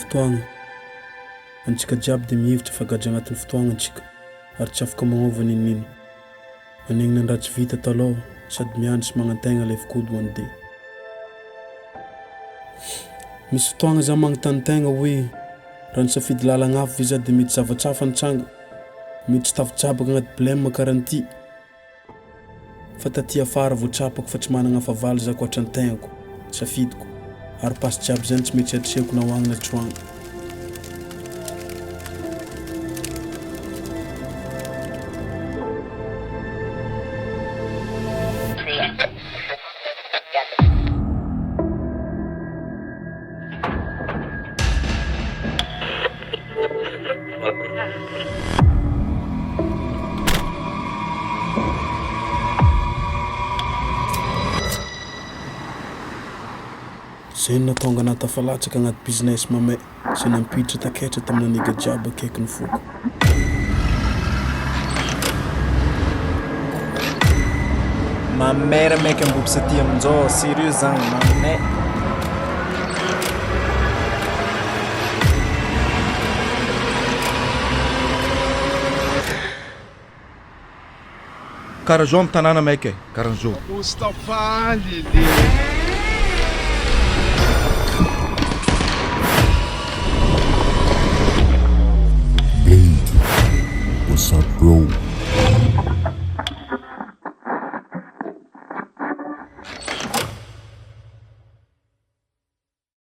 fotoagna antsika jiaby dia mihevitra fa gadra agnatin'ny fotoagna antsika ary tsy afaka magnova ninino manegnina ny raha tsy vita taloha sady miandry sy magnantegna ilay fikody one day. Misy fotoagna za magnontany tegna hoe raha nisafidy lalagna hafa ve za dia mety zavatra hafa nitranga, mety tsy tafijabaka agnaty blême karan'ity fa taty afara voatrapako fa tsy manana hafa valy za koatra ny tegnako safidiko ary pasy jiaby zany tsy mety hatreseko na hoagnina troagna. Zay natonga natafalatsaka agnaty business mamay sy nampiditra taketra tamina nega jiaby akaiky ny foko. Mamay raha maiky amboby saty amin'izao sérieux zany mamay. Karaha zao amin'ny tanàna maiky, karaha zao. Mustafa Lili.